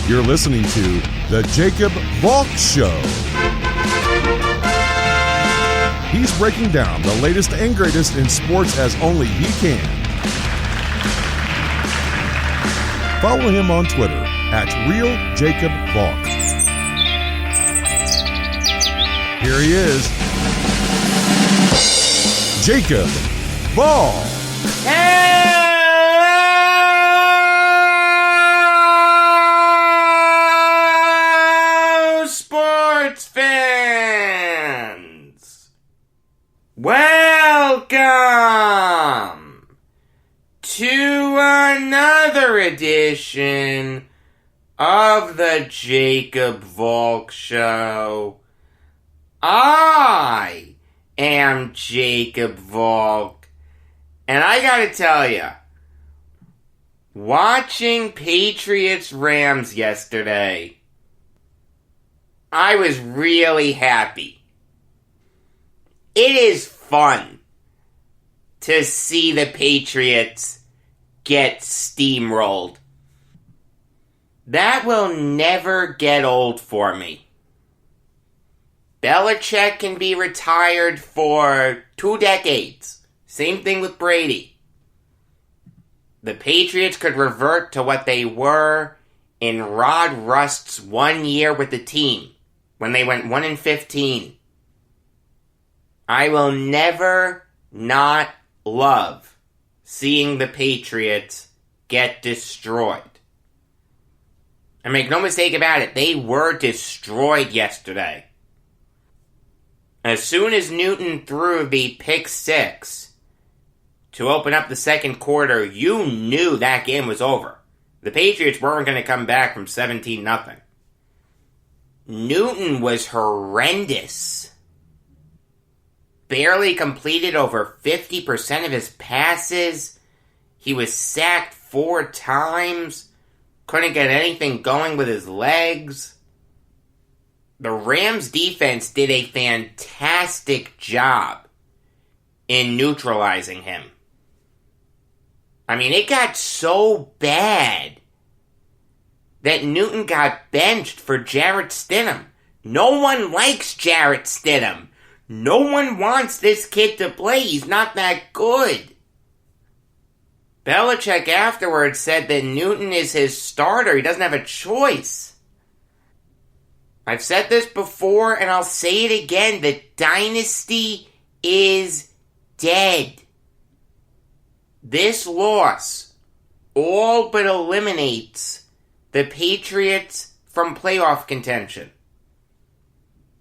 You're listening to The Jacob Valk Show. He's breaking down the latest and greatest in sports as only he can. Follow him on Twitter at RealJacobValk. Here he is, Jacob Valk. Hello, sports fans! Welcome to another edition of the Jacob Valk Show. I am Jacob Valk, and I gotta tell you, watching Patriots-Rams yesterday, I was really happy. It is fun to see the Patriots get steamrolled. That will never get old for me. Belichick can be retired for 2 decades. Same thing with Brady. The Patriots could revert to what they were in Rod Rust's 1 year with the team, when they went 1-15. I will never not love seeing the Patriots get destroyed. And make no mistake about it, they were destroyed yesterday. As soon as Newton threw the pick six to open up the second quarter, you knew that game was over. The Patriots weren't going to come back from 17-0. Newton was horrendous. Barely completed over 50% of his passes. He was sacked 4 times. Couldn't get anything going with his legs. The Rams defense did a fantastic job in neutralizing him. I mean, it got so bad that Newton got benched for Jarrett Stidham. No one likes Jarrett Stidham. No one wants this kid to play. He's not that good. Belichick afterwards said that Newton is his starter. He doesn't have a choice. I've said this before, and I'll say it again. The dynasty is dead. This loss all but eliminates the Patriots from playoff contention.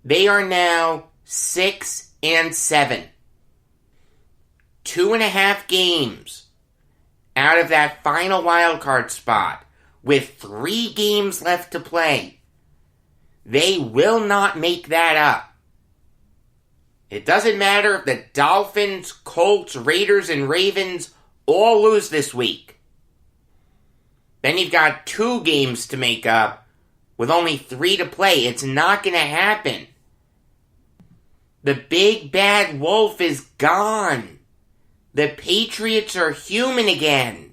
They are now 6-7. 2.5 games out of that final wildcard spot with 3 games left to play. They will not make that up. It doesn't matter if the Dolphins, Colts, Raiders, and Ravens all lose this week. Then you've got 2 games to make up with only 3 to play. It's not going to happen. The big bad wolf is gone. The Patriots are human again.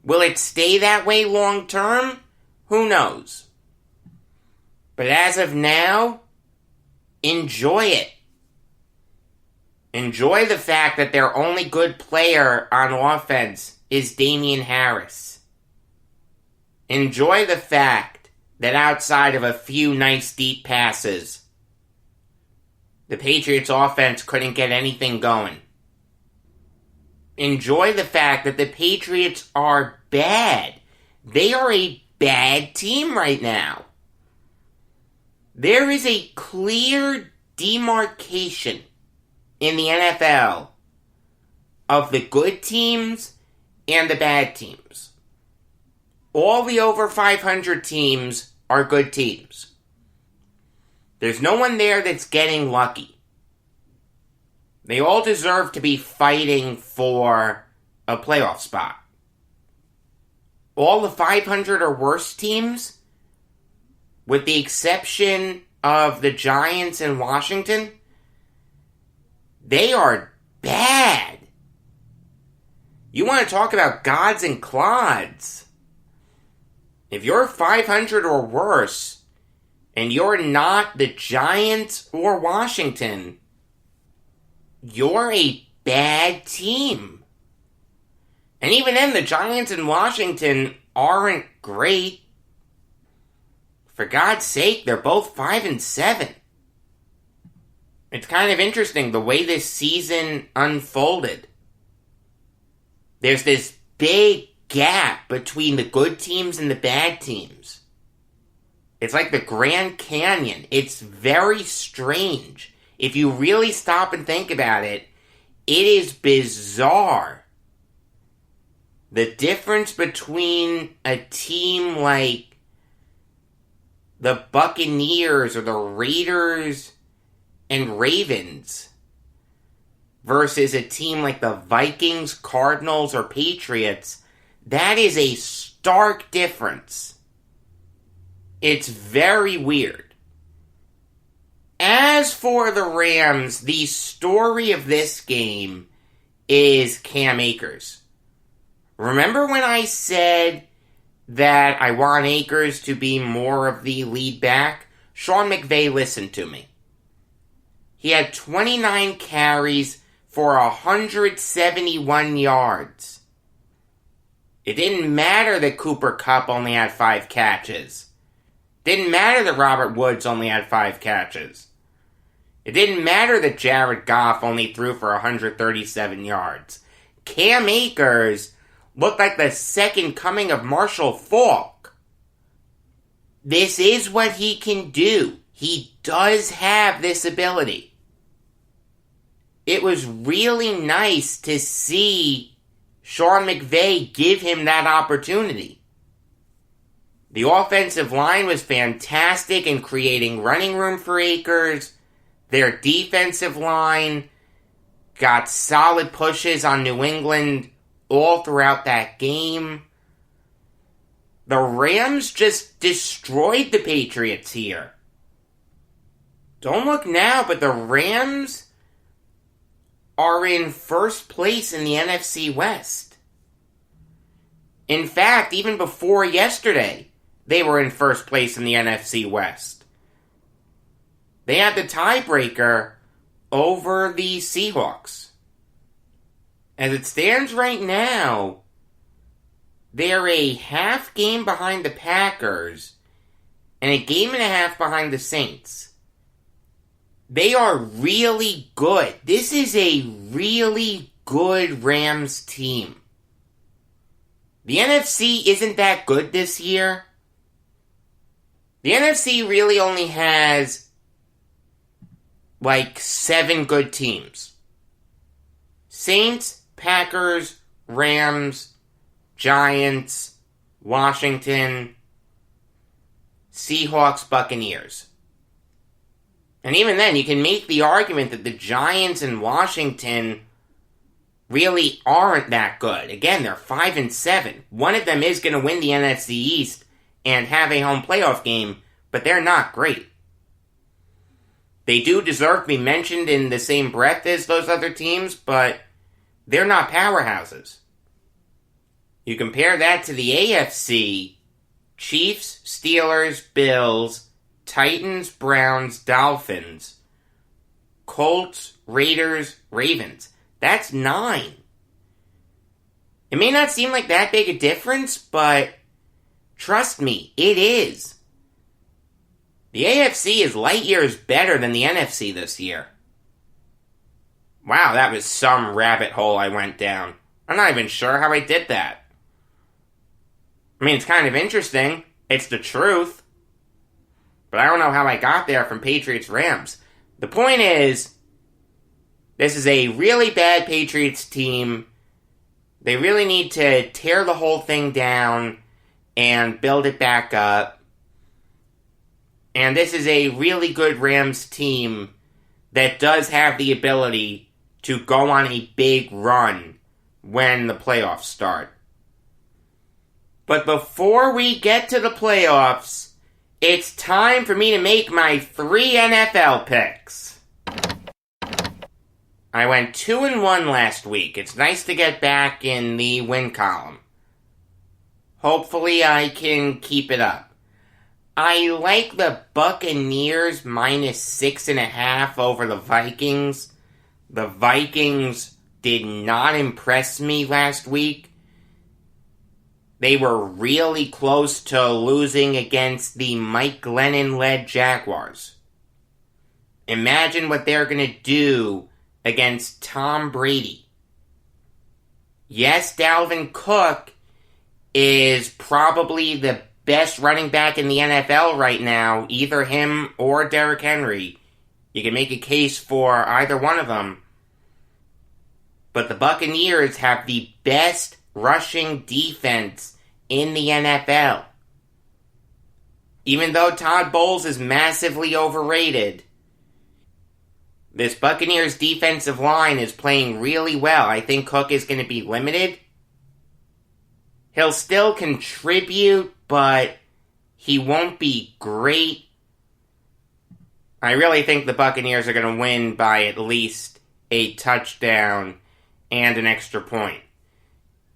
Will it stay that way long term? Who knows? But as of now, enjoy it. Enjoy the fact that their only good player on offense is Damian Harris. Enjoy the fact that outside of a few nice deep passes, the Patriots offense couldn't get anything going. Enjoy the fact that the Patriots are bad. They are a bad team right now. There is a clear demarcation in the NFL of the good teams and the bad teams. All the over 500 teams are good teams. There's no one there that's getting lucky. They all deserve to be fighting for a playoff spot. All the 500 or worse teams, with the exception of the Giants and Washington, they are bad. You want to talk about gods and clods. If you're 500 or worse, and you're not the Giants or Washington, you're a bad team. And even then, the Giants and Washington aren't great. For God's sake, they're both 5-7. It's kind of interesting the way this season unfolded. There's this big gap between the good teams and the bad teams. It's like the Grand Canyon. It's very strange. If you really stop and think about it, it is bizarre. The difference between a team like the Buccaneers or the Raiders and Ravens versus a team like the Vikings, Cardinals, or Patriots, that is a stark difference. It's very weird. As for the Rams, the story of this game is Cam Akers. Remember when I said that I want Akers to be more of the lead back? Sean McVay listened to me. He had 29 carries for 171 yards. It didn't matter that Cooper Kupp only had 5 catches. Didn't matter that Robert Woods only had 5 catches. It didn't matter that Jared Goff only threw for 137 yards. Cam Akers looked like the second coming of Marshall Faulk. This is what he can do. He does have this ability. It was really nice to see Sean McVay give him that opportunity. The offensive line was fantastic in creating running room for Akers. Their defensive line got solid pushes on New England all throughout that game. The Rams just destroyed the Patriots here. Don't look now, but the Rams are in first place in the NFC West. In fact, even before yesterday, they were in first place in the NFC West. They had the tiebreaker over the Seahawks. As it stands right now, they're a half game behind the Packers and a game and a half behind the Saints. They are really good. This is a really good Rams team. The NFC isn't that good this year. The NFC really only has like 7 good teams. Saints, Packers, Rams, Giants, Washington, Seahawks, Buccaneers. And even then, you can make the argument that the Giants and Washington really aren't that good. Again, they're 5-7. One of them is going to win the NFC East and have a home playoff game, but they're not great. They do deserve to be mentioned in the same breath as those other teams, but they're not powerhouses. You compare that to the AFC, Chiefs, Steelers, Bills, Titans, Browns, Dolphins, Colts, Raiders, Ravens. That's 9. It may not seem like that big a difference, but trust me, it is. The AFC is light years better than the NFC this year. Wow, that was some rabbit hole I went down. I'm not even sure how I did that. I mean, it's kind of interesting. It's the truth. But I don't know how I got there from Patriots-Rams. The point is, this is a really bad Patriots team. They really need to tear the whole thing down and build it back up. And this is a really good Rams team that does have the ability to go on a big run when the playoffs start. But before we get to the playoffs, it's time for me to make my 3 NFL picks. I went 2-1 last week. It's nice to get back in the win column. Hopefully I can keep it up. I like the Buccaneers minus 6.5 over the Vikings. The Vikings did not impress me last week. They were really close to losing against the Mike Glennon-led Jaguars. Imagine what they're going to do against Tom Brady. Yes, Dalvin Cook is probably the best running back in the NFL right now, either him or Derrick Henry. You can make a case for either one of them. But the Buccaneers have the best rushing defense in the NFL. Even though Todd Bowles is massively overrated, this Buccaneers defensive line is playing really well. I think Cook is going to be limited. He'll still contribute, but he won't be great. I really think the Buccaneers are going to win by at least a touchdown and an extra point.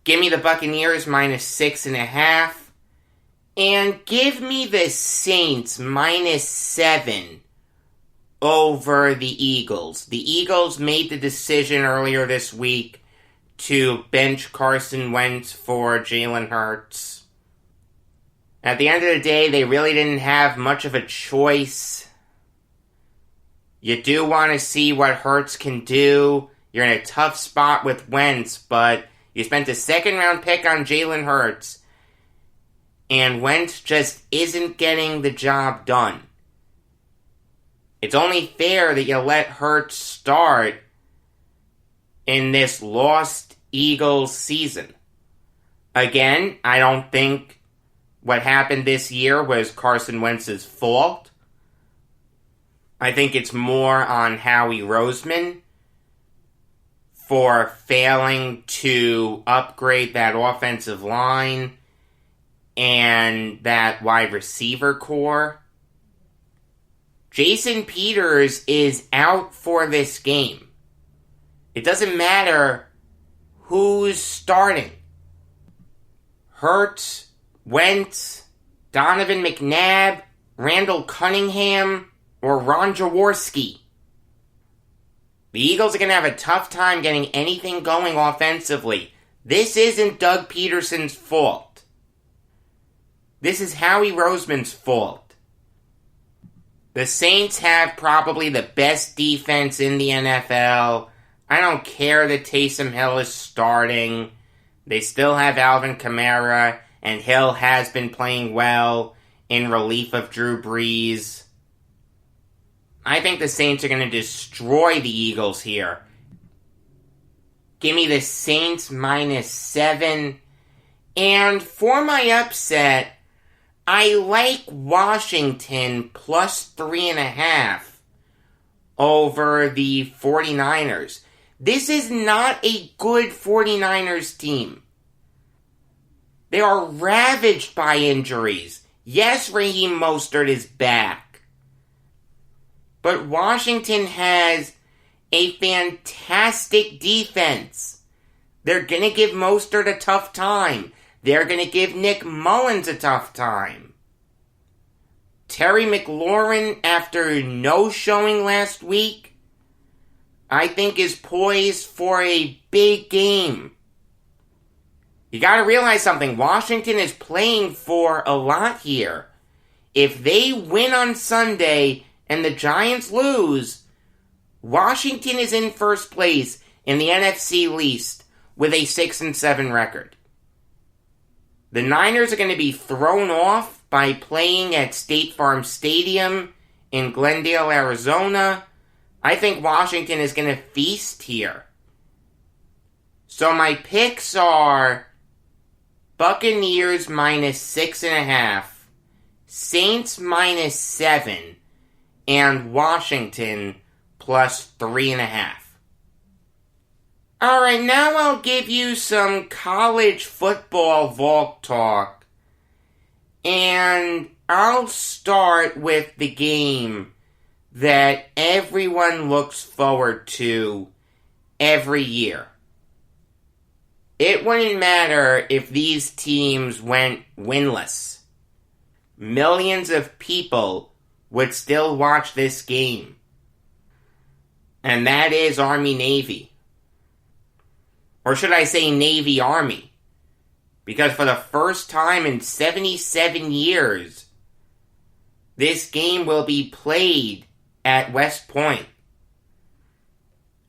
Give me the Buccaneers minus 6.5. And give me the Saints minus 7 over the Eagles. The Eagles made the decision earlier this week to bench Carson Wentz for Jalen Hurts. At the end of the day, they really didn't have much of a choice. You do want to see what Hurts can do. You're in a tough spot with Wentz, but you spent a second-round pick on Jalen Hurts, and Wentz just isn't getting the job done. It's only fair that you let Hurts start in this lost Eagles season. Again, I don't think what happened this year was Carson Wentz's fault. I think it's more on Howie Roseman for failing to upgrade that offensive line and that wide receiver core. Jason Peters is out for this game. It doesn't matter who's starting. Hurts, Wentz, Donovan McNabb, Randall Cunningham, or Ron Jaworski. The Eagles are going to have a tough time getting anything going offensively. This isn't Doug Peterson's fault. This is Howie Roseman's fault. The Saints have probably the best defense in the NFL. I don't care that Taysom Hill is starting. They still have Alvin Kamara, and Hill has been playing well in relief of Drew Brees. I think the Saints are going to destroy the Eagles here. Give me the Saints minus 7. And for my upset, I like Washington plus 3.5 over the 49ers. This is not a good 49ers team. They are ravaged by injuries. Yes, Raheem Mostert is back. But Washington has a fantastic defense. They're going to give Mostert a tough time. They're going to give Nick Mullins a tough time. Terry McLaurin, after no showing last week, I think is poised for a big game. You got to realize something. Washington is playing for a lot here. If they win on Sunday and the Giants lose, Washington is in first place in the NFC East with a 6-7 record. The Niners are going to be thrown off by playing at State Farm Stadium in Glendale, Arizona. I think Washington is going to feast here. So my picks are Buccaneers minus 6.5, Saints minus 7, and Washington plus 3.5. Alright, now I'll give you some college football Valk talk. And I'll start with the game that everyone looks forward to every year. It wouldn't matter if these teams went winless. Millions of people would still watch this game. And that is Army-Navy. Or should I say Navy-Army? Because for the first time in 77 years, this game will be played at West Point.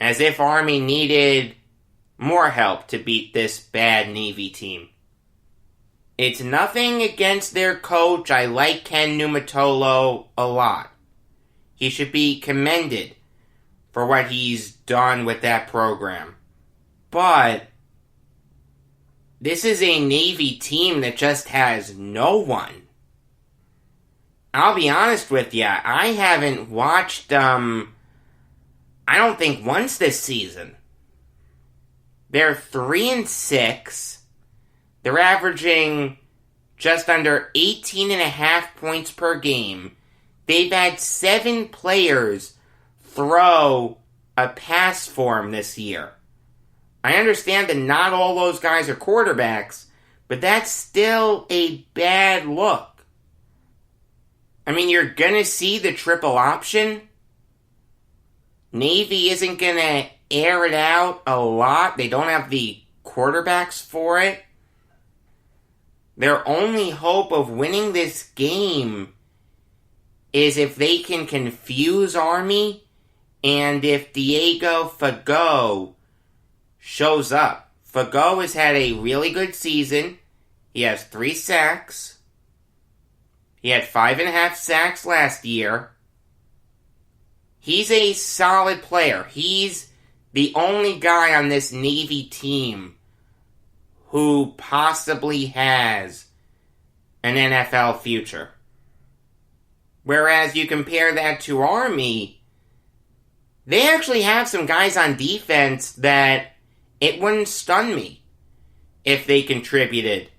As if Army needed more help to beat this bad Navy team. It's nothing against their coach. I like Ken Numatolo a lot. He should be commended for what he's done with that program. But this is a Navy team that just has no one. I'll be honest with you, I haven't watched, I don't think once this season. They're 3-6. They're averaging just under 18.5 points per game. They've had 7 players throw a pass for them this year. I understand that not all those guys are quarterbacks, but that's still a bad look. I mean, you're going to see the triple option. Navy isn't going to air it out a lot. They don't have the quarterbacks for it. Their only hope of winning this game is if they can confuse Army and if Diego Fagot shows up. Fagot has had a really good season. He has 3 sacks. He had 5.5 sacks last year. He's a solid player. He's the only guy on this Navy team who possibly has an NFL future. Whereas you compare that to Army, they actually have some guys on defense that it wouldn't stun me if they contributed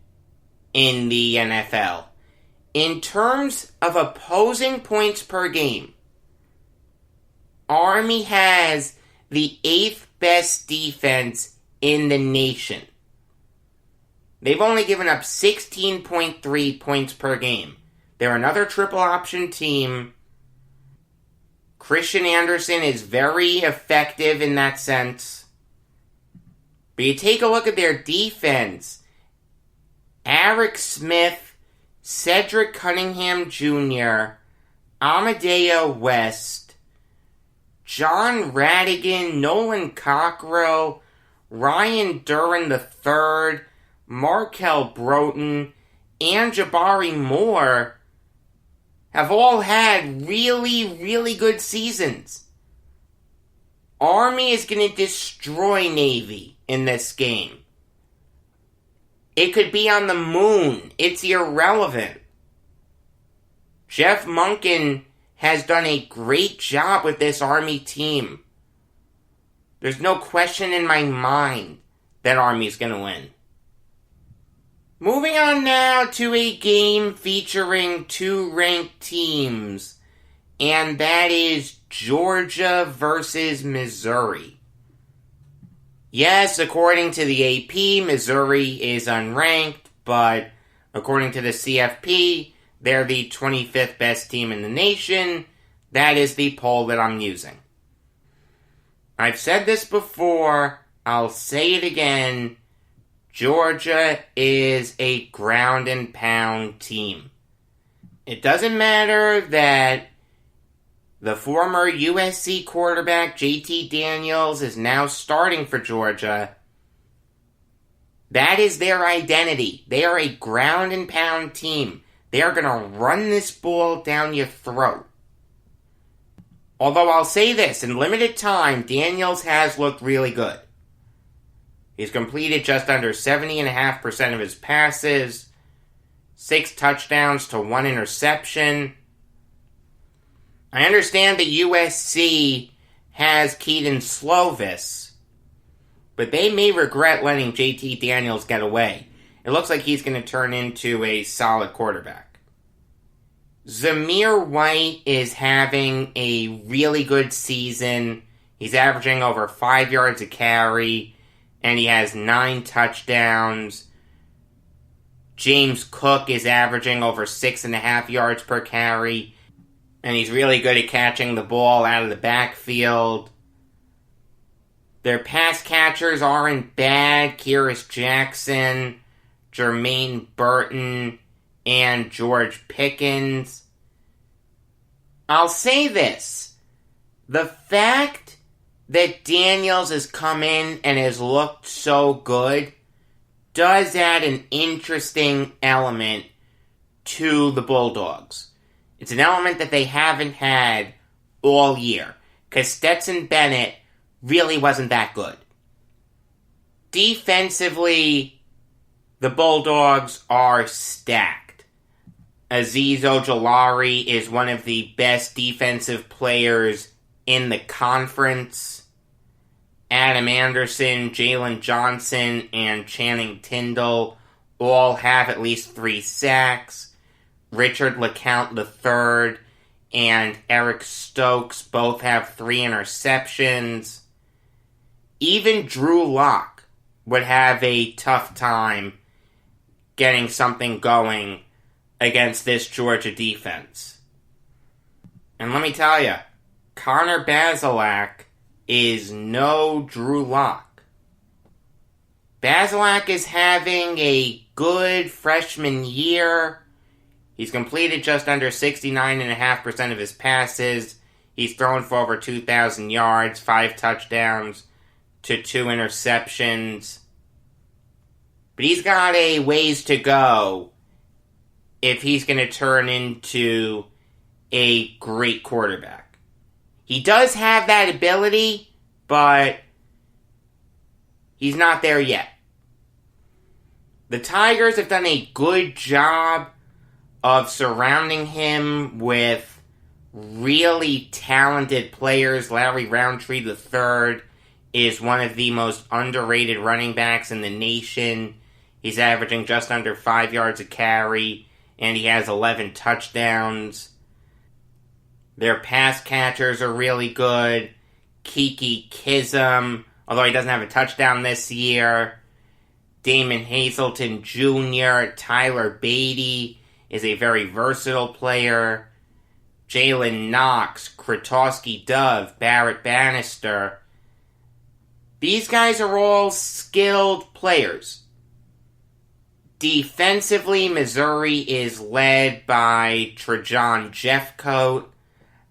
in the NFL. In terms of opposing points per game, Army has the 8th best defense in the nation. They've only given up 16.3 points per game. They're another triple option team. Christian Anderson is very effective in that sense. But you take a look at their defense. Eric Smith, Cedric Cunningham Jr., Amadeo West, John Radigan, Nolan Cockrell, Ryan Duran III, Markel Broughton, and Jabari Moore have all had really, really good seasons. Army is going to destroy Navy in this game. It could be on the moon. It's irrelevant. Jeff Monken has done a great job with this Army team. There's no question in my mind that Army's going to win. Moving on now to a game featuring 2 ranked teams, and that is Georgia versus Missouri. Yes, according to the AP, Missouri is unranked, but according to the CFP, they're the 25th best team in the nation. That is the poll that I'm using. I've said this before, I'll say it again. Georgia is a ground and pound team. It doesn't matter that the former USC quarterback JT Daniels is now starting for Georgia. That is their identity. They are a ground and pound team. They are going to run this ball down your throat. Although I'll say this, in limited time, Daniels has looked really good. He's completed just under 70.5% of his passes, 6 touchdowns to 1 interception. I understand that USC has Keaton Slovis, but they may regret letting JT Daniels get away. It looks like he's going to turn into a solid quarterback. Zamir White is having a really good season. He's averaging over 5 yards a carry and he has 9 touchdowns. James Cook is averaging over 6.5 yards per carry, and he's really good at catching the ball out of the backfield. Their pass catchers aren't bad. Kyrus Jackson, Jermaine Burton, and George Pickens. I'll say this. The fact that Daniels has come in and has looked so good does add an interesting element to the Bulldogs. It's an element that they haven't had all year, because Stetson Bennett really wasn't that good. Defensively, the Bulldogs are stacked. Azeez Ojulari is one of the best defensive players in the conference. Adam Anderson, Jalen Johnson, and Channing Tindall all have at least 3 sacks. Richard LeCount III and Eric Stokes both have 3 interceptions. Even Drew Lock would have a tough time getting something going against this Georgia defense. And let me tell you, Connor Bazelak is no Drew Lock. Bazelak is having a good freshman year. He's completed just under 69.5% of his passes. He's thrown for over 2,000 yards, 5 touchdowns to 2 interceptions. But he's got a ways to go if he's going to turn into a great quarterback. He does have that ability, but he's not there yet. The Tigers have done a good job of surrounding him with really talented players. Larry Roundtree III is one of the most underrated running backs in the nation. He's averaging just under 5 yards a carry, and he has 11 touchdowns. Their pass catchers are really good. Kiki Kism, although he doesn't have a touchdown this year. Damon Hazelton Jr., Tyler Beatty is a very versatile player. Jalen Knox, Kratoski Dove, Barrett Bannister. These guys are all skilled players. Defensively, Missouri is led by Trajan Jeffcoat.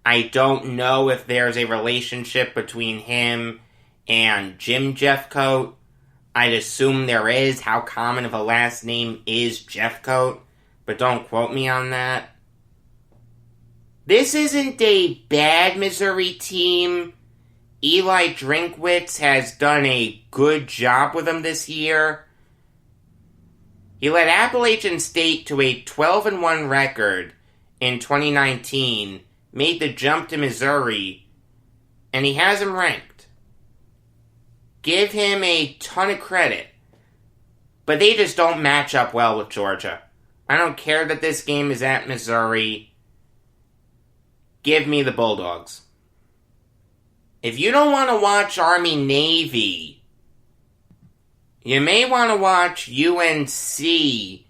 I don't know if there's a relationship between him and Jim Jeffcoat. I'd assume there is. How common of a last name is Jeffcoat? But don't quote me on that. This isn't a bad Missouri team. Eli Drinkwitz has done a good job with them this year. He led Appalachian State to a 12-1 record in 2019, made the jump to Missouri, and he has them ranked. Give him a ton of credit, but they just don't match up well with Georgia. I don't care that this game is at Missouri. Give me the Bulldogs. If you don't want to watch Army-Navy, you may want to watch UNC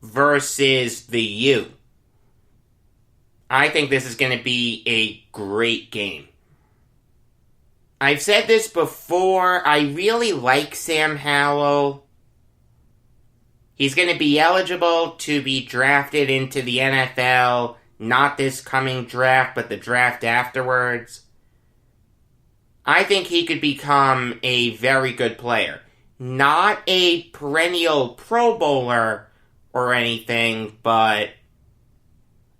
versus the U. I think this is going to be a great game. I've said this before, I really like Sam Howell. He's going to be eligible to be drafted into the NFL, not this coming draft, but the draft afterwards. I think he could become a very good player. Not a perennial Pro Bowler or anything, but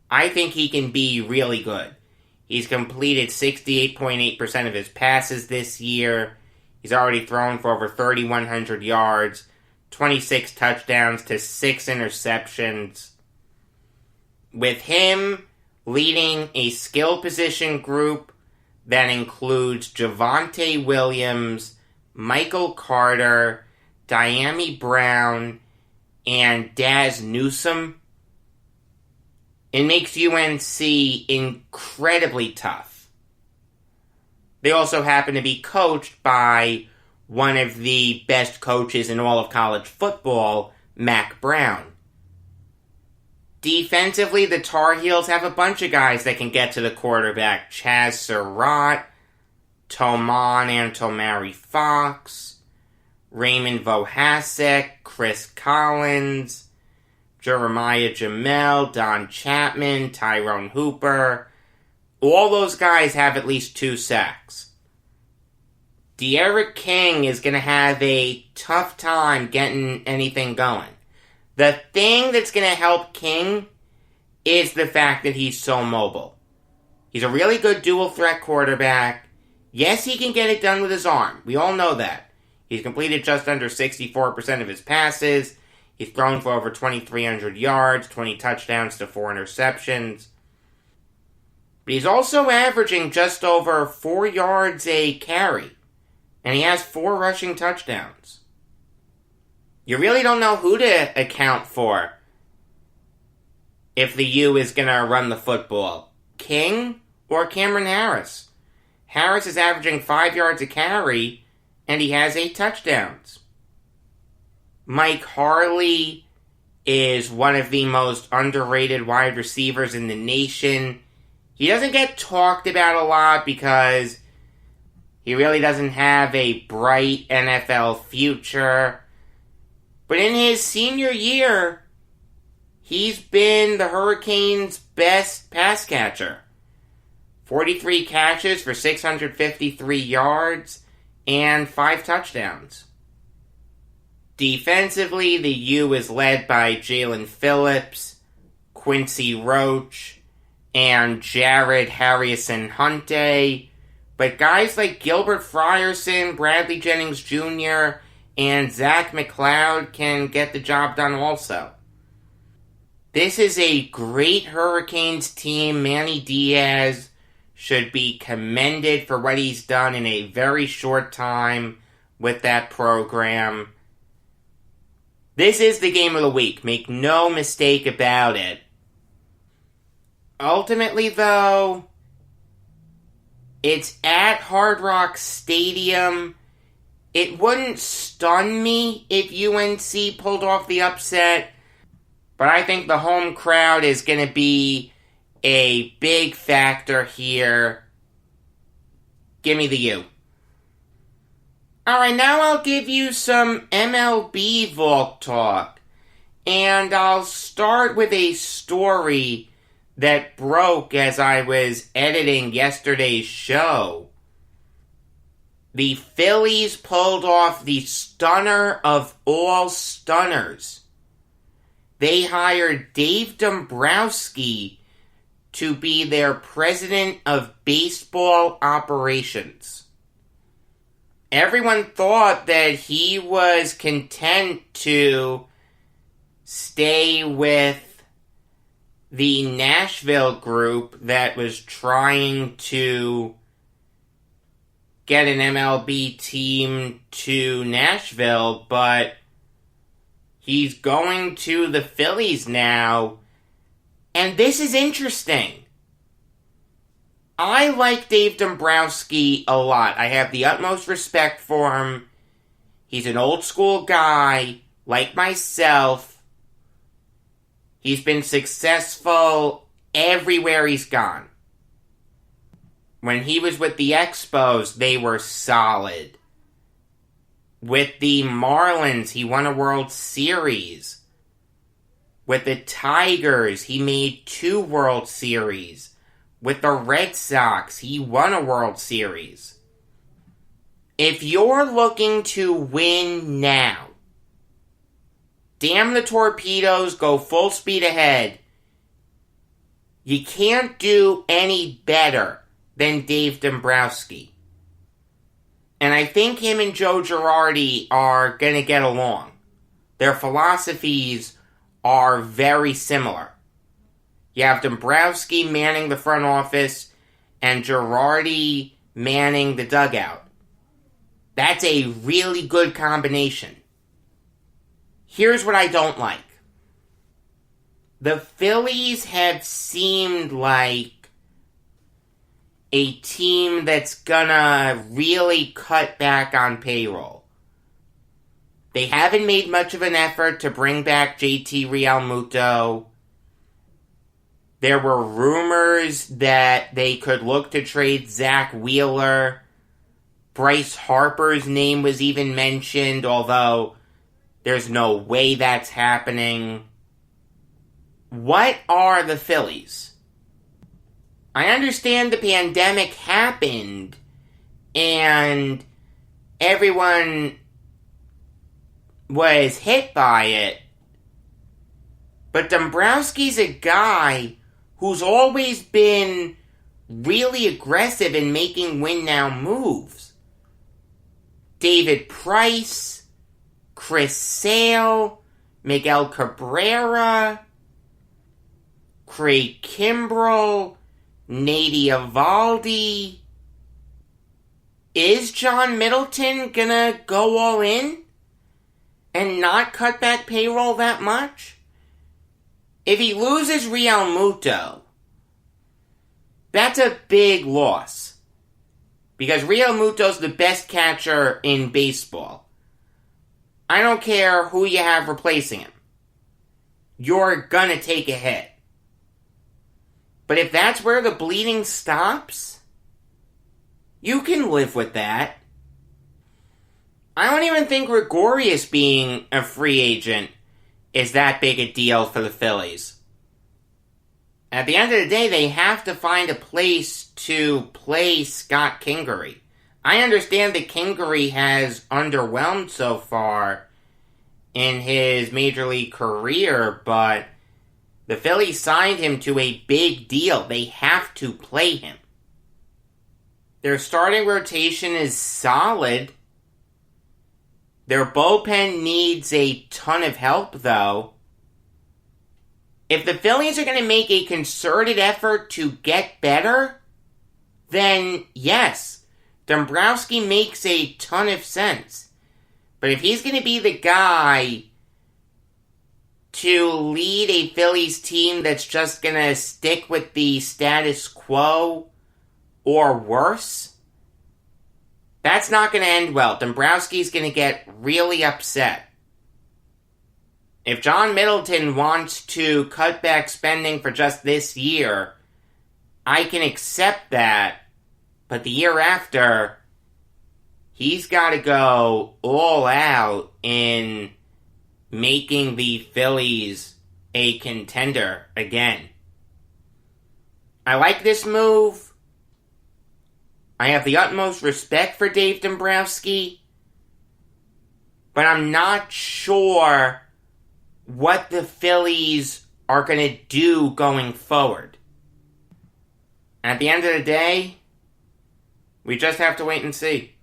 I think he can be really good. He's completed 68.8% of his passes this year. He's already thrown for over 3,100 yards, 26 touchdowns to 6 interceptions. With him leading a skill position group that includes Javonte Williams, Michael Carter, Diami Brown, and Daz Newsome, it makes UNC incredibly tough. They also happen to be coached by one of the best coaches in all of college football, Mac Brown. Defensively, the Tar Heels have a bunch of guys that can get to the quarterback. Chaz Surratt, Toman and Tomari Fox, Raymond Vohasek, Chris Collins, Jeremiah Jamel, Don Chapman, Tyrone Hooper. All those guys have at least 2 sacks. De'Aaron King is going to have a tough time getting anything going. The thing that's going to help King is the fact that he's so mobile. He's a really good dual-threat quarterback. Yes, he can get it done with his arm. We all know that. He's completed just under 64% of his passes. He's thrown for over 2,300 yards, 20 touchdowns to 4 interceptions. But he's also averaging just over 4 yards a carry. And he has 4 rushing touchdowns. You really don't know who to account for if the U is going to run the football. King or Cameron Harris? Harris is averaging 5 yards a carry, and he has 8 touchdowns. Mike Harley is one of the most underrated wide receivers in the nation. He doesn't get talked about a lot because he really doesn't have a bright NFL future. But in his senior year, he's been the Hurricanes' best pass catcher. 43 catches for 653 yards and 5 touchdowns. Defensively, the U is led by Jalen Phillips, Quincy Roach, and Jared Harrison-Hunte. But guys like Gilbert Frierson, Bradley Jennings Jr., and Zach McLeod can get the job done also. This is a great Hurricanes team. Manny Diaz should be commended for what he's done in a very short time with that program. This is the game of the week. Make no mistake about it. Ultimately, though, it's at Hard Rock Stadium. It wouldn't stun me if UNC pulled off the upset, but I think the home crowd is going to be a big factor here. Give me the U. Alright, now I'll give you some MLB Valk talk. And I'll start with a story that broke as I was editing yesterday's show. The Phillies pulled off the stunner of all stunners. They hired Dave Dombrowski to be their president of baseball operations. Everyone thought that he was content to stay with the Nashville group that was trying to get an MLB team to Nashville, but he's going to the Phillies now. And this is interesting. I like Dave Dombrowski a lot. I have the utmost respect for him. He's an old school guy, like myself. He's been successful everywhere he's gone. When he was with the Expos, they were solid. With the Marlins, he won a World Series. With the Tigers, he made 2 World Series. With the Red Sox, he won a World Series. If you're looking to win now, damn the torpedoes, go full speed ahead. You can't do any better than Dave Dombrowski. And I think him and Joe Girardi are going to get along. Their philosophies are very similar. You have Dombrowski manning the front office and Girardi manning the dugout. That's a really good combination. Here's what I don't like. The Phillies have seemed like a team that's gonna really cut back on payroll. They haven't made much of an effort to bring back JT Realmuto. There were rumors that they could look to trade Zach Wheeler. Bryce Harper's name was even mentioned, although there's no way that's happening. What are the Phillies? I understand the pandemic happened and everyone was hit by it. But Dombrowski's a guy who's always been really aggressive in making win-now moves. David Price, Chris Sale, Miguel Cabrera, Craig Kimbrell, Nady Eovaldi. Is John Middleton gonna go all in and not cut back payroll that much? If he loses Realmuto, that's a big loss. Because Realmuto's the best catcher in baseball. I don't care who you have replacing him. You're gonna take a hit. But if that's where the bleeding stops, you can live with that. I don't even think Gregorius being a free agent is that big a deal for the Phillies. At the end of the day, they have to find a place to play Scott Kingery. I understand that Kingery has underwhelmed so far in his major league career, but the Phillies signed him to a big deal. They have to play him. Their starting rotation is solid. Their bullpen needs a ton of help, though. If the Phillies are going to make a concerted effort to get better, then yes, Dombrowski makes a ton of sense. But if he's going to be the guy to lead a Phillies team that's just going to stick with the status quo or worse, that's not going to end well. Dombrowski's going to get really upset. If John Middleton wants to cut back spending for just this year, I can accept that, but the year after, he's got to go all out in making the Phillies a contender again. I like this move. I have the utmost respect for Dave Dombrowski, but I'm not sure what the Phillies are going to do going forward. At the end of the day, we just have to wait and see.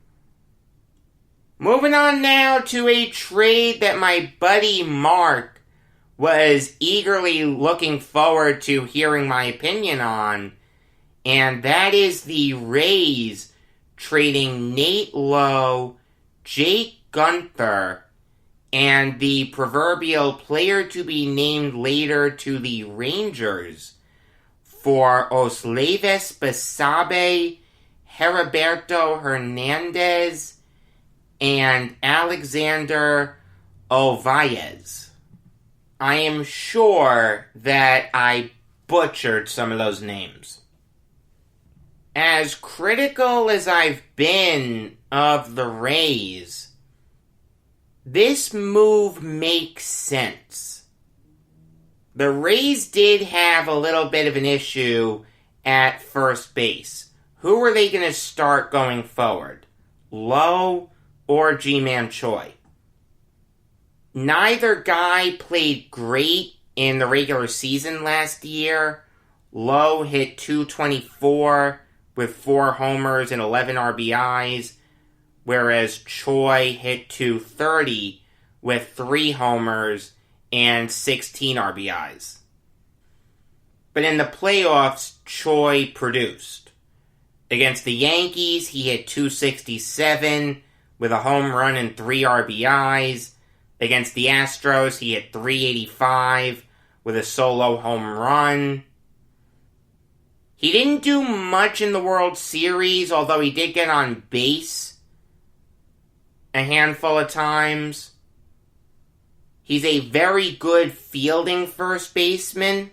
Moving on now to a trade that my buddy Mark was eagerly looking forward to hearing my opinion on, and that is the Rays trading Nate Lowe, Jake Gunther, and the proverbial player to be named later to the Rangers for Osleivis Basabe, Heriberto Hernandez, and Alexander Ovaez. I am sure that I butchered some of those names. As critical as I've been of the Rays, this move makes sense. The Rays did have a little bit of an issue at first base. Who are they going to start going forward? Lowe or Ji-Man Choi? Neither guy played great in the regular season last year. Lowe hit .224 with 4 homers and 11 RBIs, whereas Choi hit .230 with 3 homers and 16 RBIs. But in the playoffs, Choi produced. Against the Yankees, he hit .267 with a home run and 3 RBIs. Against the Astros, he hit .385 with a solo home run. He didn't do much in the World Series, although he did get on base a handful of times. He's a very good fielding first baseman.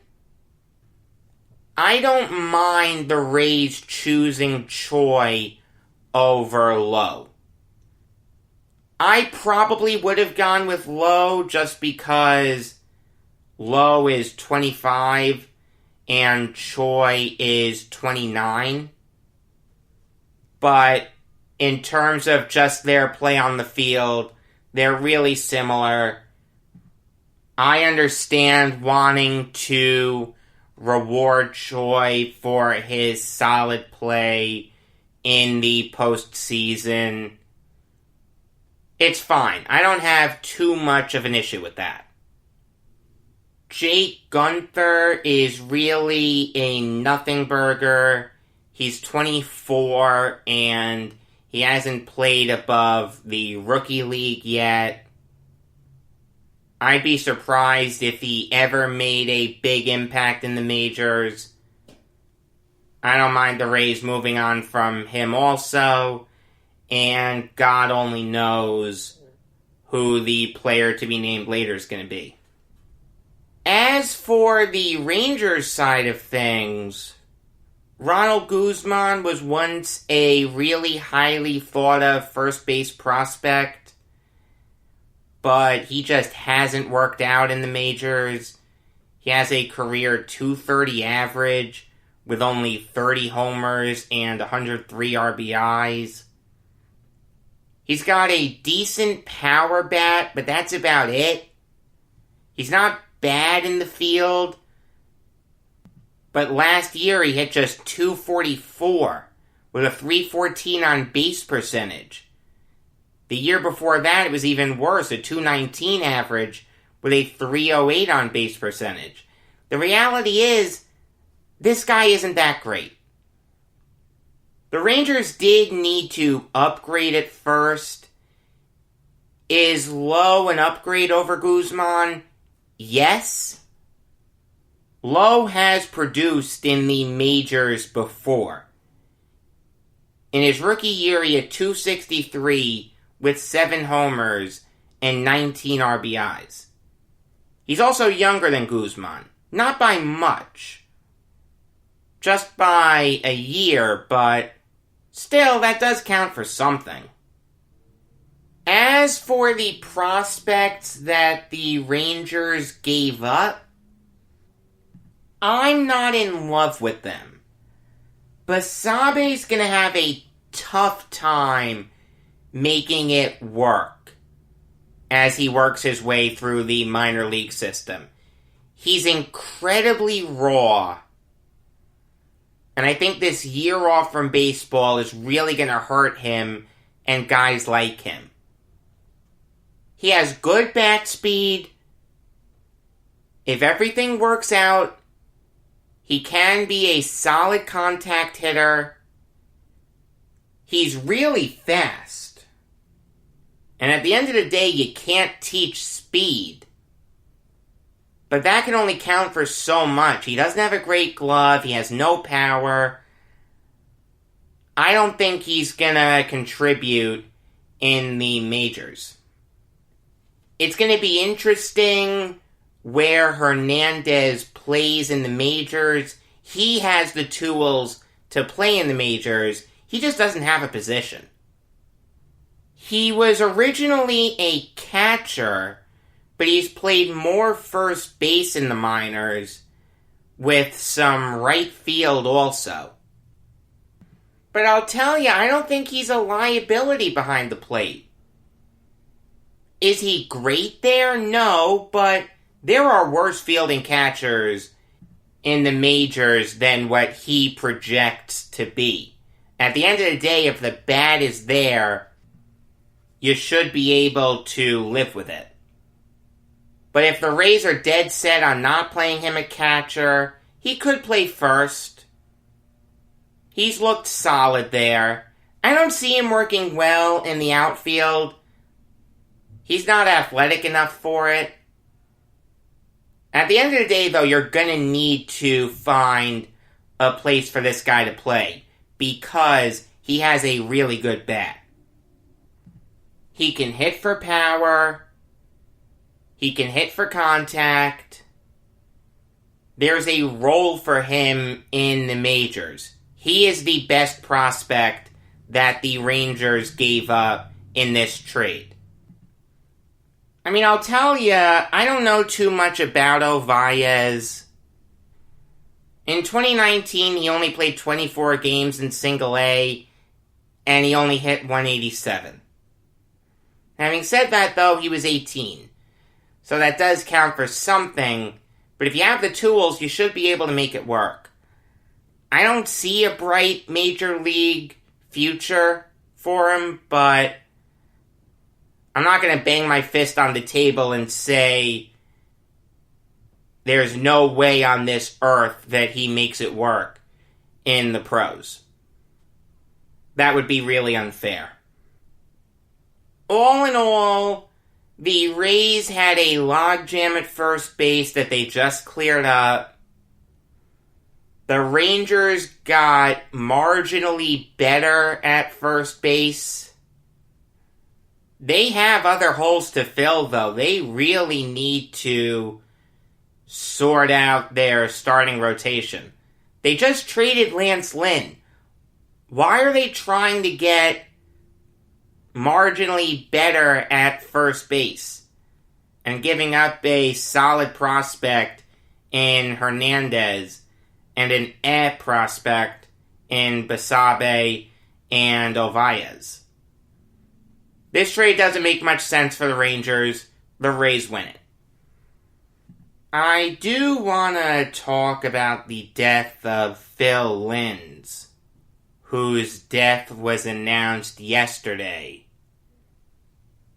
I don't mind the Rays choosing Choi over Lowe. I probably would have gone with Lowe just because Lowe is 25 and Choi is 29. But in terms of just their play on the field, they're really similar. I understand wanting to reward Choi for his solid play in the postseason. It's fine. I don't have too much of an issue with that. Jake Gunther is really a nothing burger. He's 24 and he hasn't played above the rookie league yet. I'd be surprised if he ever made a big impact in the majors. I don't mind the Rays moving on from him also. And God only knows who the player to be named later is going to be. As for the Rangers side of things, Ronald Guzman was once a really highly thought of first base prospect, but he just hasn't worked out in the majors. He has a career .230 average with only 30 homers and 103 RBIs. He's got a decent power bat, but that's about it. He's not bad in the field, but last year he hit just .244 with a .314 on base percentage. The year before that it was even worse, a .219 average with a .308 on base percentage. The reality is, this guy isn't that great. The Rangers did need to upgrade at first. Is Lowe an upgrade over Guzman? Yes. Lowe has produced in the majors before. In his rookie year, he had .263 with 7 homers and 19 RBIs. He's also younger than Guzman. Not by much. Just by a year, but still, that does count for something. As for the prospects that the Rangers gave up, I'm not in love with them. Basabe's going to have a tough time making it work as he works his way through the minor league system. He's incredibly raw. And I think this year off from baseball is really going to hurt him and guys like him. He has good bat speed. If everything works out, he can be a solid contact hitter. He's really fast. And at the end of the day, you can't teach speed. But that can only count for so much. He doesn't have a great glove. He has no power. I don't think he's going to contribute in the majors. It's going to be interesting where Hernandez plays in the majors. He has the tools to play in the majors. He just doesn't have a position. He was originally a catcher, but he's played more first base in the minors, with some right field also. But I'll tell you, I don't think he's a liability behind the plate. Is he great there? No, but there are worse fielding catchers in the majors than what he projects to be. At the end of the day, if the bat is there, you should be able to live with it. But if the Rays are dead set on not playing him at catcher, he could play first. He's looked solid there. I don't see him working well in the outfield. He's not athletic enough for it. At the end of the day, though, you're going to need to find a place for this guy to play because he has a really good bat. He can hit for power. He can hit for contact. There's a role for him in the majors. He is the best prospect that the Rangers gave up in this trade. I mean, I'll tell you, I don't know too much about Ovaez. In 2019, he only played 24 games in Single A, and he only hit 187. Having said that, though, he was 18. So that does count for something, but if you have the tools, you should be able to make it work. I don't see a bright major league future for him, but I'm not going to bang my fist on the table and say there's no way on this earth that he makes it work in the pros. That would be really unfair. All in all, the Rays had a logjam at first base that they just cleared up. The Rangers got marginally better at first base. They have other holes to fill, though. They really need to sort out their starting rotation. They just traded Lance Lynn. Why are they trying to get marginally better at first base and giving up a solid prospect in Hernandez and an prospect in Basabe and Ovaez? This trade doesn't make much sense for the Rangers. The Rays win it. I do want to talk about the death of Phil Linz, whose death was announced yesterday.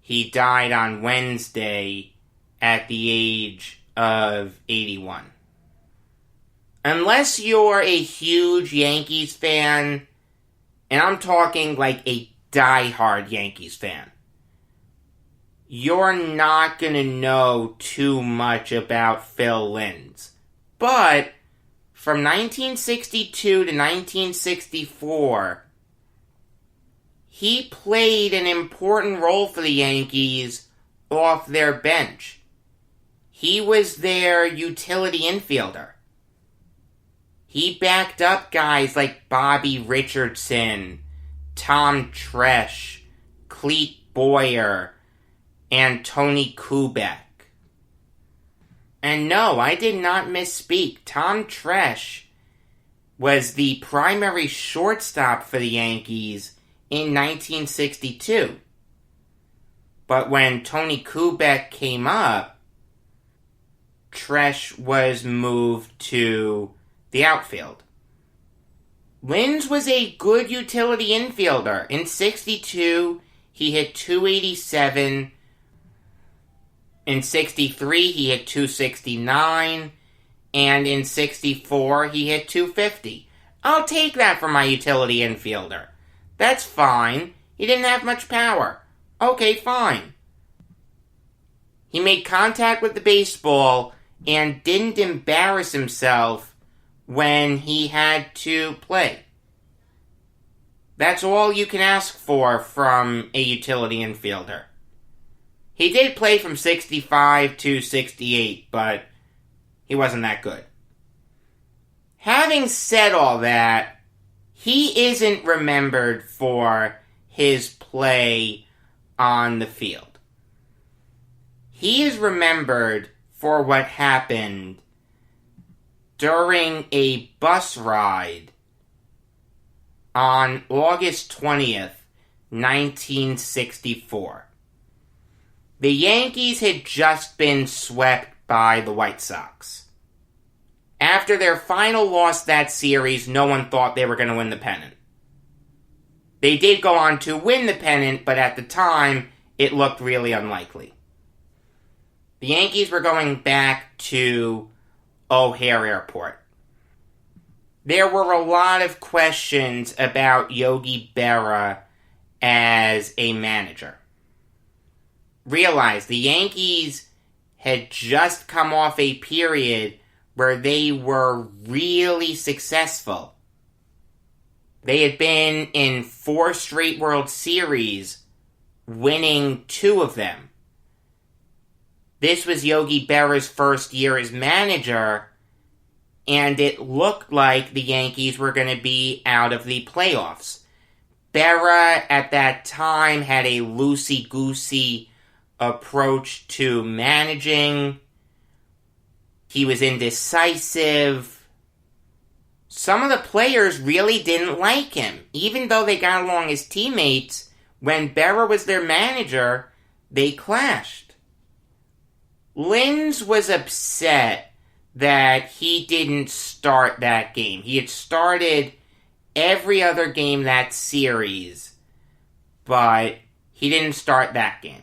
He died on Wednesday at the age of 81. Unless you're a huge Yankees fan, and I'm talking like a diehard Yankees fan, you're not going to know too much about Phil Linz. But from 1962 to 1964, he played an important role for the Yankees off their bench. He was their utility infielder. He backed up guys like Bobby Richardson, Tom Tresh, Clete Boyer, and Tony Kubek. And no, I did not misspeak. Tom Tresh was the primary shortstop for the Yankees in 1962. But when Tony Kubek came up, Tresh was moved to the outfield. Linz was a good utility infielder. In 62, he hit 287. In 63, he hit 269. And in 64, he hit 250. I'll take that for my utility infielder. That's fine. He didn't have much power. Okay, fine. He made contact with the baseball and didn't embarrass himself when he had to play. That's all you can ask for from a utility infielder. He did play from 65 to 68, but he wasn't that good. Having said all that, he isn't remembered for his play on the field. He is remembered for what happened during a bus ride on August 20th, 1964. The Yankees had just been swept by the White Sox. After their final loss that series, no one thought they were going to win the pennant. They did go on to win the pennant, but at the time, it looked really unlikely. The Yankees were going back to O'Hare Airport. There were a lot of questions about Yogi Berra as a manager. Realize the Yankees had just come off a period where they were really successful. They had been in 4 straight World Series, winning 2 of them. This was Yogi Berra's first year as manager, and it looked like the Yankees were going to be out of the playoffs. Berra, at that time, had a loosey-goosey approach to managing. He was indecisive. Some of the players really didn't like him. Even though they got along as teammates, when Berra was their manager, they clashed. Linz was upset that he didn't start that game. He had started every other game that series, but he didn't start that game.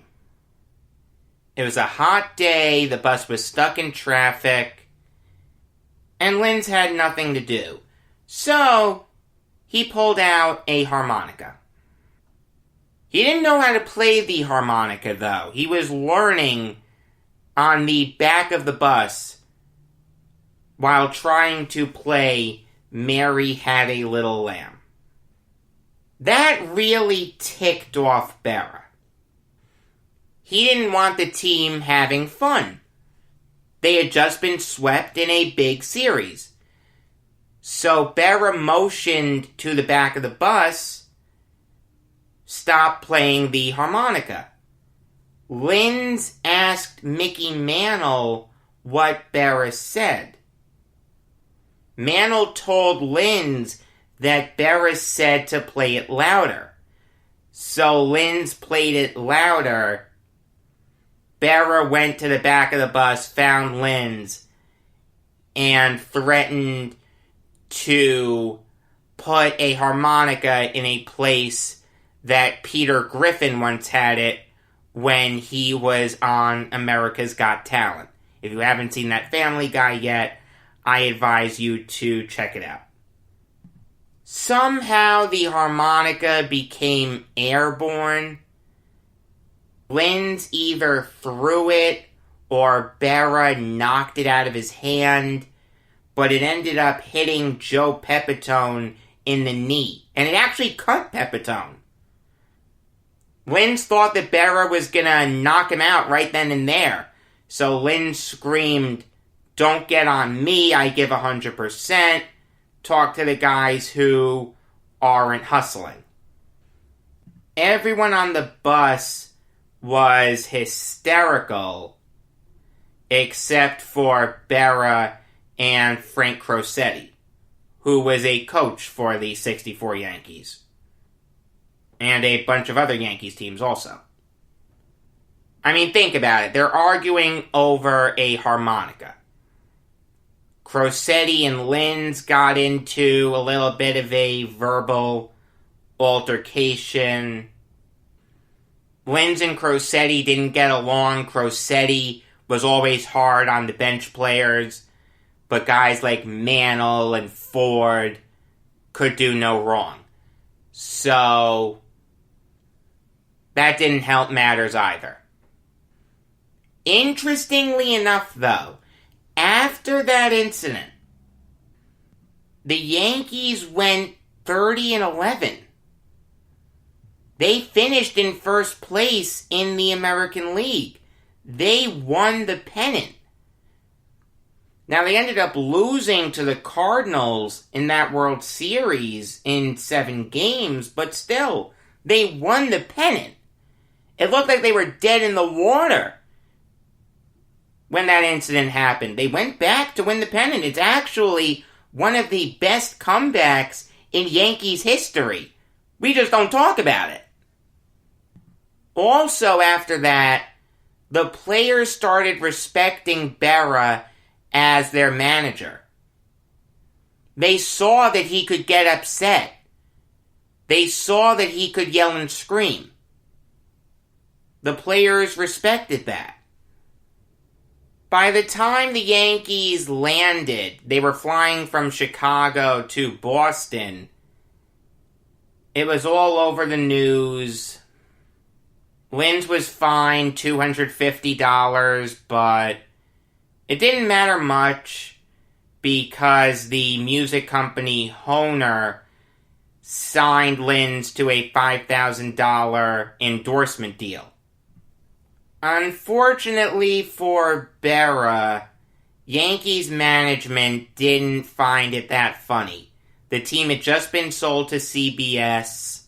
It was a hot day, the bus was stuck in traffic, and Linz had nothing to do. So, he pulled out a harmonica. He didn't know how to play the harmonica, though. He was learning on the back of the bus while trying to play Mary Had a Little Lamb. That really ticked off Berra. He didn't want the team having fun. They had just been swept in a big series. So Berra motioned to the back of the bus, stop playing the harmonica. Linz asked Mickey Mantle what Berra said. Mantle told Linz that Berra said to play it louder. So Linz played it louder. Berra went to the back of the bus, found Linz, and threatened to put a harmonica in a place that Peter Griffin once had it when he was on America's Got Talent. If you haven't seen that Family Guy yet, I advise you to check it out. Somehow the harmonica became airborne. Linz either threw it or Berra knocked it out of his hand, but it ended up hitting Joe Pepitone in the knee, and it actually cut Pepitone. Linz thought that Berra was gonna knock him out right then and there, so Linz screamed, "Don't get on me, I give 100%, talk to the guys who aren't hustling." Everyone on the bus was hysterical, except for Berra and Frank Crosetti, who was a coach for the '64 Yankees. And a bunch of other Yankees teams also. I mean, think about it. They're arguing over a harmonica. Crosetti and Linz got into a little bit of a verbal altercation. Linz and Crosetti didn't get along. Crosetti was always hard on the bench players, but guys like Mantle and Ford could do no wrong. So, that didn't help matters either. Interestingly enough, though, after that incident, the Yankees went 30-11. They finished in first place in the American League. They won the pennant. Now, they ended up losing to the Cardinals in that World Series in 7 games, but still, they won the pennant. It looked like they were dead in the water when that incident happened. They went back to win the pennant. It's actually one of the best comebacks in Yankees history. We just don't talk about it. Also, after that, the players started respecting Berra as their manager. They saw that he could get upset. They saw that he could yell and scream. The players respected that. By the time the Yankees landed, they were flying from Chicago to Boston. It was all over the news. Linz was fined $250, but it didn't matter much because the music company Hohner signed Linz to a $5,000 endorsement deal. Unfortunately for Berra, Yankees management didn't find it that funny. The team had just been sold to CBS.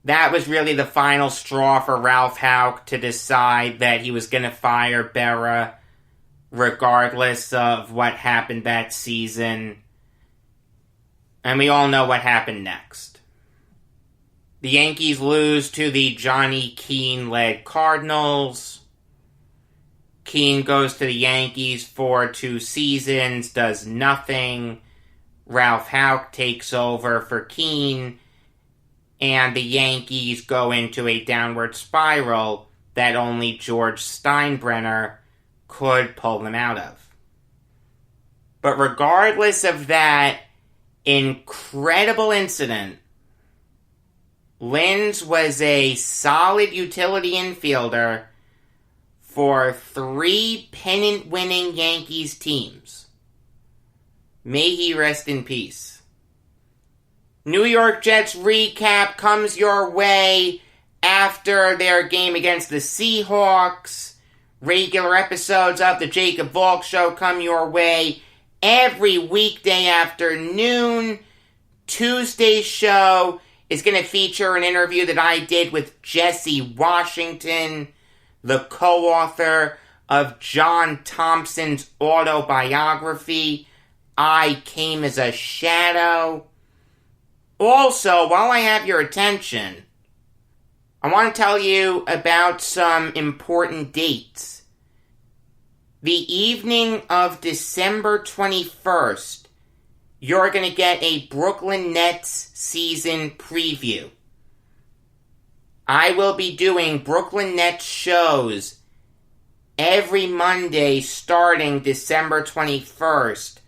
That was really the final straw for Ralph Houck to decide that he was going to fire Berra regardless of what happened that season. And we all know what happened next. The Yankees lose to the Johnny Keane-led Cardinals. Keane goes to the Yankees for 2 seasons, does nothing. Ralph Houck takes over for Keane, and the Yankees go into a downward spiral that only George Steinbrenner could pull them out of. But regardless of that incredible incident, Linz was a solid utility infielder for 3 pennant-winning Yankees teams. May he rest in peace. New York Jets recap comes your way after their game against the Seahawks. Regular episodes of the Jacob Valk Show come your way every weekday afternoon. Tuesday's show is going to feature an interview that I did with Jesse Washington, the co-author of John Thompson's autobiography, I Came as a Shadow. Also, while I have your attention, I want to tell you about some important dates. The evening of December 21st, you're going to get a Brooklyn Nets season preview. I will be doing Brooklyn Nets shows every Monday starting December 21st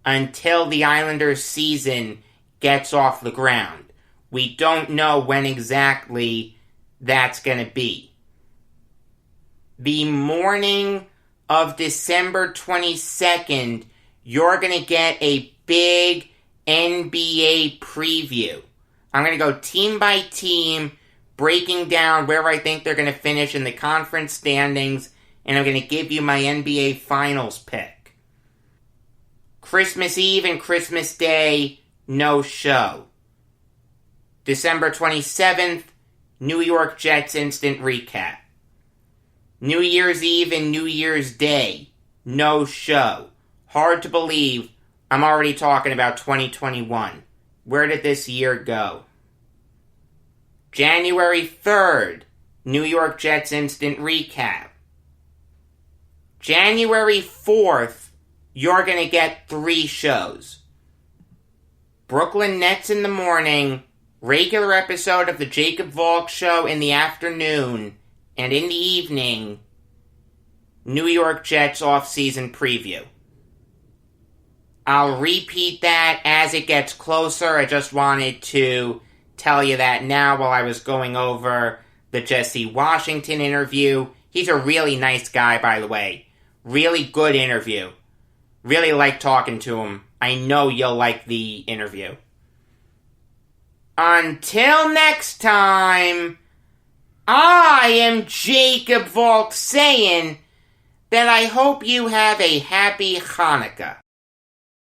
until the Islanders season gets off the ground. We don't know when exactly that's going to be. The morning of December 22nd, you're going to get a big NBA preview. I'm going to go team by team, breaking down where I think they're going to finish in the conference standings, and I'm going to give you my NBA Finals pick. Christmas Eve and Christmas Day, no show. December 27th, New York Jets instant recap. New Year's Eve and New Year's Day, no show. Hard to believe I'm already talking about 2021. Where did this year go? January 3rd, New York Jets instant recap. January 4th, you're going to get 3 shows. Brooklyn Nets in the morning, regular episode of the Jacob Valk Show in the afternoon, and in the evening, New York Jets off-season preview. I'll repeat that as it gets closer. I just wanted to tell you that now while I was going over the Jesse Washington interview. He's a really nice guy, by the way. Really good interview. Really like talking to him. I know you'll like the interview. Until next time, I am Jacob Valk saying that I hope you have a happy Hanukkah.